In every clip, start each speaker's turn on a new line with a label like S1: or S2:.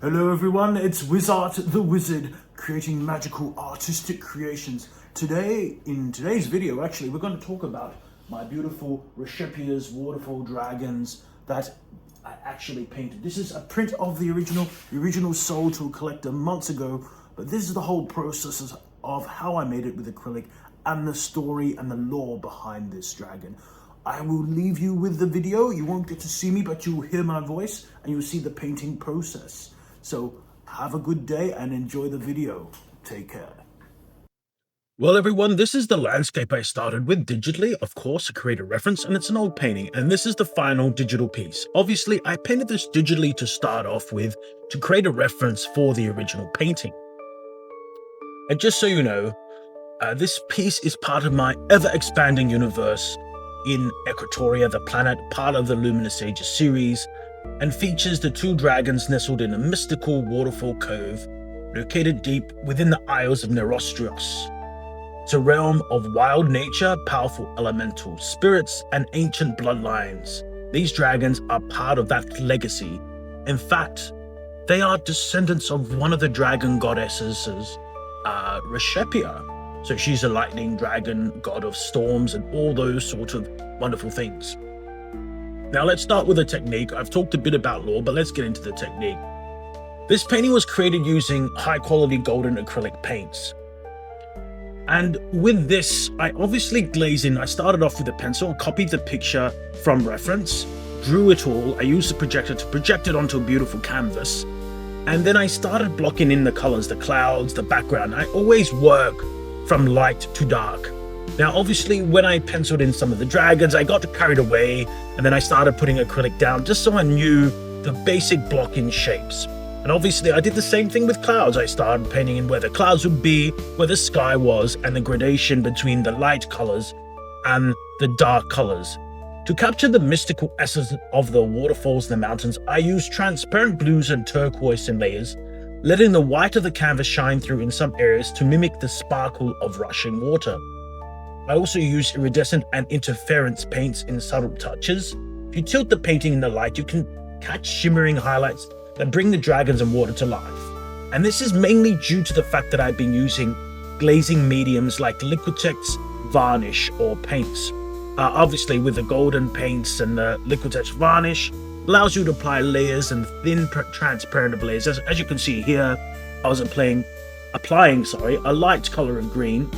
S1: Hello everyone, it's Wizard the Wizard, creating magical artistic creations. In today's video, actually, we're going to talk about my beautiful Reshepia's waterfall dragons that I actually painted. This is a print of the original sold to a collector months ago, but this is the whole process of how I made it with acrylic and the story and the lore behind this dragon. I will leave you with the video. You won't get to see me, but you'll hear my voice and you'll see the painting process. So have a good day and enjoy the video. Take care.
S2: Well, everyone, this is the landscape I started with digitally, of course, to create a reference, and it's an old painting, and this is the final digital piece. Obviously, I painted this digitally to start off with to create a reference for the original painting. And just so you know, this piece is part of my ever-expanding universe in Equatoria, the planet, part of the Luminous Ages series, and features the two dragons nestled in a mystical waterfall cove located deep within the Isles of Nerostrios. It's a realm of wild nature, powerful elemental spirits, and ancient bloodlines. These dragons are part of that legacy. In fact, they are descendants of one of the dragon goddesses, Reshepia. So she's a lightning dragon, god of storms, and all those sort of wonderful things. Now let's start with the technique. I've talked a bit about lore, but let's get into the technique. This painting was created using high-quality golden acrylic paints. And with this, I obviously glazed in. I started off with a pencil, copied the picture from reference, drew it all. I used the projector to project it onto a beautiful canvas. And then I started blocking in the colors, the clouds, the background. I always work from light to dark. Now, obviously, when I penciled in some of the dragons, I got carried away, and then I started putting acrylic down just so I knew the basic blocking shapes. And obviously, I did the same thing with clouds. I started painting in where the clouds would be, where the sky was, and the gradation between the light colors and the dark colors. To capture the mystical essence of the waterfalls and the mountains, I used transparent blues and turquoise in layers, letting the white of the canvas shine through in some areas to mimic the sparkle of rushing water. I also used iridescent and interference paints in subtle touches. If you tilt the painting in the light, you can catch shimmering highlights that bring the dragons and water to life. And this is mainly due to the fact that I've been using glazing mediums like Liquitex, varnish, or paints. Obviously, with the golden paints and the Liquitex varnish, allows you to apply layers and thin transparent layers. As you can see here, I was applying a light color of green,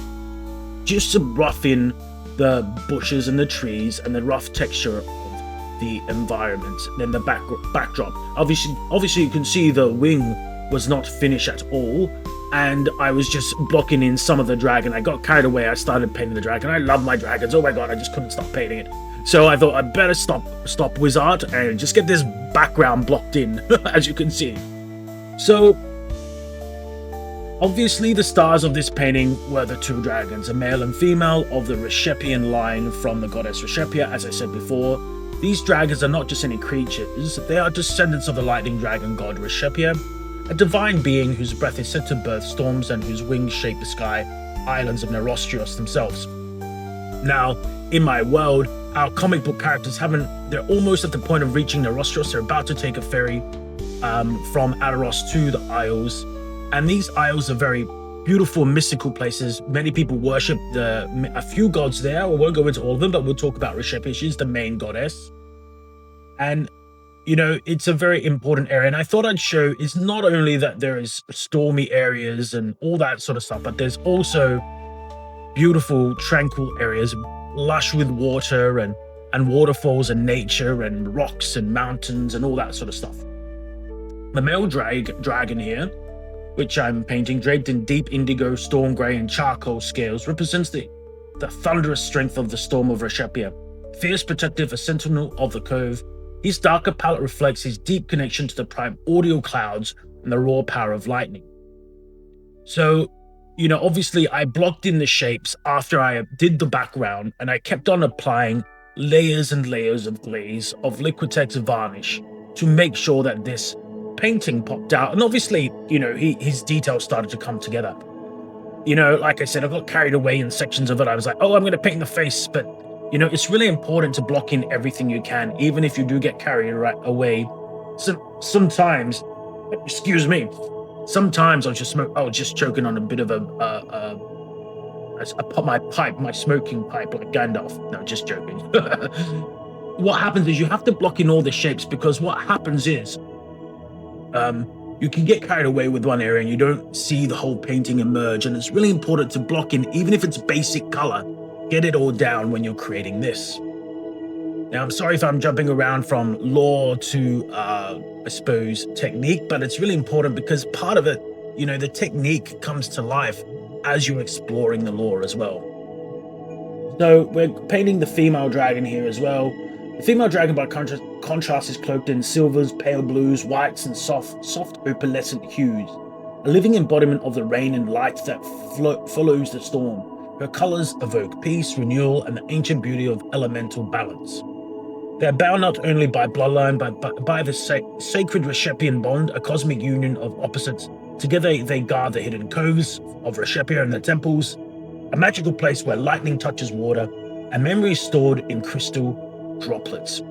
S2: just to rough in the bushes and the trees and the rough texture of the environment. Then the backdrop. Obviously, you can see the wing was not finished at all, and I was just blocking in some of the dragon. I got carried away. I started painting the dragon. I love my dragons. Oh my god, I just couldn't stop painting it. So I thought I'd better stop Wizard and just get this background blocked in, as you can see. So obviously, the stars of this painting were the two dragons, a male and female of the Reshepian line from the goddess Reshepia. As I said before, these dragons are not just any creatures, they are descendants of the lightning dragon god Reshepia, a divine being whose breath is said to birth storms and whose wings shape the sky islands of Nerostrios themselves. Now, in my world, our comic book characters they're almost at the point of reaching Nerostrios. They're about to take a ferry from Alaros to the Isles. And these isles are very beautiful, mystical places. Many people worship a few gods there. We won't go into all of them, but we'll talk about Reshepia. She's the main goddess. And, you know, it's a very important area. And I thought I'd show it's not only that there is stormy areas and all that sort of stuff, but there's also beautiful, tranquil areas, lush with water and waterfalls and nature and rocks and mountains and all that sort of stuff. The male dragon here, which I'm painting draped in deep indigo, storm grey, and charcoal scales, represents the thunderous strength of the storm of Reshepia. Fierce, protective, a sentinel of the cove, his darker palette reflects his deep connection to the primordial clouds and the raw power of lightning. So, you know, obviously I blocked in the shapes after I did the background, and I kept on applying layers and layers of glaze of Liquitex varnish to make sure that this painting popped out. And obviously, you know, his details started to come together. You know, like I said, I got carried away in sections of it. I was like, oh, I'm going to paint the face. But, you know, it's really important to block in everything you can, even if you do get carried away. So sometimes Excuse me. Sometimes I was just choking on a bit of my smoking pipe like Gandalf. No, just joking. What happens is you have to block in all the shapes, because what happens is you can get carried away with one area and you don't see the whole painting emerge, and it's really important to block in, even if it's basic color, get it all down when you're creating this. Now, I'm sorry if I'm jumping around from lore to, I suppose, technique, but it's really important because part of it, the technique comes to life as you're exploring the lore as well. So we're painting the female dragon here as well. The female dragon, by contrast, is cloaked in silvers, pale blues, whites, and soft opalescent hues, a living embodiment of the rain and light that follows the storm. Her colors evoke peace, renewal, and the ancient beauty of elemental balance. They are bound not only by bloodline, but by the sacred Reshepian bond, a cosmic union of opposites. Together they guard the hidden coves of Reshepia and the temples, a magical place where lightning touches water and memories stored in crystal droplets.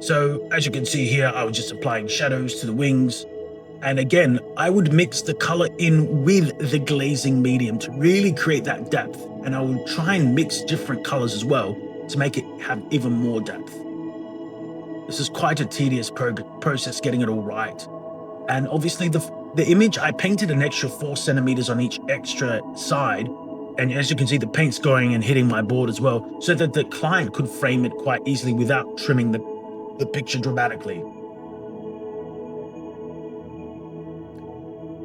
S2: So, as you can see here, I was just applying shadows to the wings. And again, I would mix the color in with the glazing medium to really create that depth. And I would try and mix different colors as well to make it have even more depth. This is quite a tedious process getting it all right. And obviously the image, I painted an extra 4 centimeters on each extra side. And as you can see, the paint's going and hitting my board as well, so that the client could frame it quite easily without trimming the picture dramatically.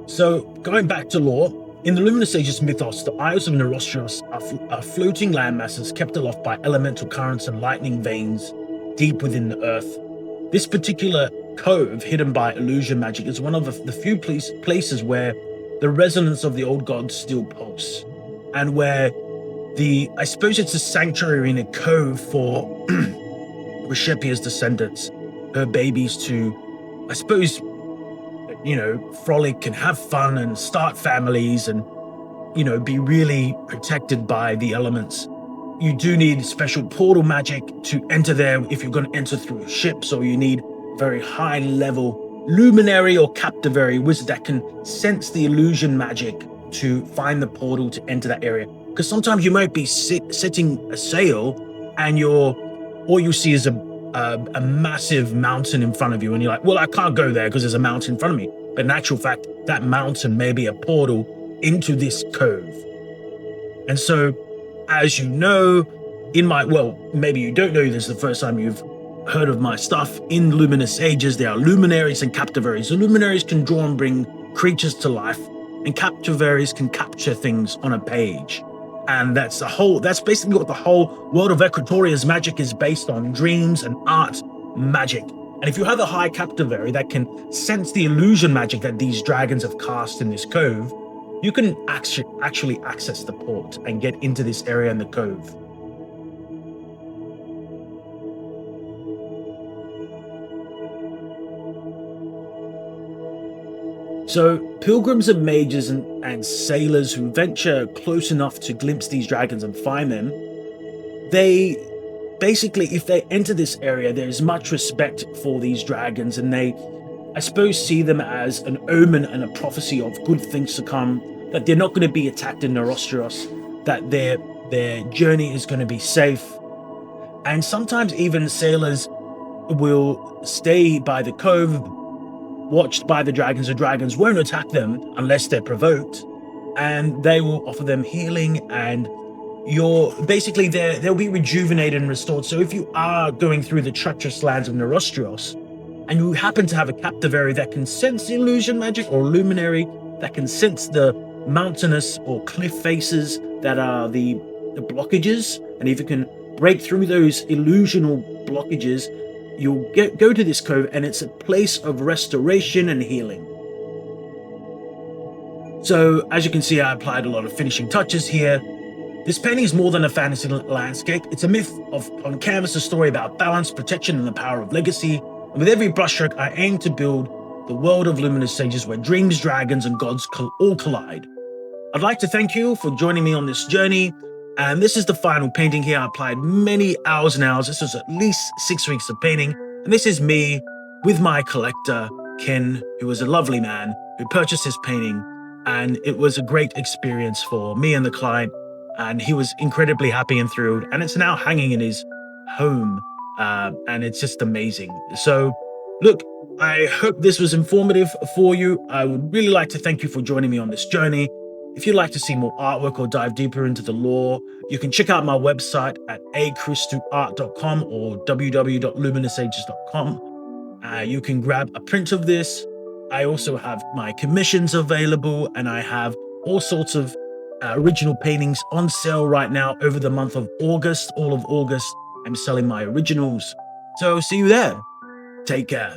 S2: So, going back to lore, in the Luminous Ages mythos, the Isles of Nerostros are floating landmasses kept aloft by elemental currents and lightning veins deep within the earth. This particular cove, hidden by illusion magic, is one of the few places where the resonance of the old gods still pulse, and where I suppose it's a sanctuary in a cove for Reshepia's descendants, her babies, to, I suppose, frolic and have fun and start families and, be really protected by the elements. You do need special portal magic to enter there if you're going to enter through ships, or you need very high level luminary or captivary wizard that can sense the illusion magic to find the portal to enter that area. Because sometimes you might be setting a sail and all you see is a massive mountain in front of you, and you're like, well, I can't go there because there's a mountain in front of me. But in actual fact, that mountain may be a portal into this cove. And so, as you know, maybe you don't know this is the first time you've heard of my stuff. In Luminous Ages, there are luminaries and captivaries. The luminaries can draw and bring creatures to life, and captivaries can capture things on a page. And that's basically what the whole world of Equatoria's magic is based on: dreams and art magic. And if you have a high captivary that can sense the illusion magic that these dragons have cast in this cove, you can actually access the port and get into this area in the cove. So, pilgrims and mages and sailors who venture close enough to glimpse these dragons and find them, they basically, if they enter this area, there's much respect for these dragons, and they, I suppose, see them as an omen and a prophecy of good things to come, that they're not going to be attacked in Nerostros, that their journey is going to be safe. And sometimes even sailors will stay by the cove, watched by the dragons. The dragons won't attack them unless they're provoked, and they will offer them healing, and they'll be rejuvenated and restored. So if you are going through the treacherous lands of Nerostros, and you happen to have a captivary that can sense the illusion magic, or luminary that can sense the mountainous or cliff faces that are the blockages, and if you can break through those illusional blockages, you'll go to this cove, and it's a place of restoration and healing. So, as you can see, I applied a lot of finishing touches here. This painting is more than a fantasy landscape. It's a myth on canvas, a story about balance, protection, and the power of legacy. And with every brushstroke, I aim to build the world of Luminous Ages where dreams, dragons, and gods all collide. I'd like to thank you for joining me on this journey, And this is the final painting here. I applied many hours and hours. This was at least 6 weeks of painting. And this is me with my collector, Ken, who was a lovely man who purchased this painting. And it was a great experience for me and the client. And he was incredibly happy and thrilled. And it's now hanging in his home. And it's just amazing. So, look, I hope this was informative for you. I would really like to thank you for joining me on this journey. If you'd like to see more artwork or dive deeper into the lore, you can check out my website at achristuart.com or www.luminousages.com. You can grab a print of this. I also have my commissions available, and I have all sorts of original paintings on sale right now over the month of August. All of August, I'm selling my originals. So see you there. Take care.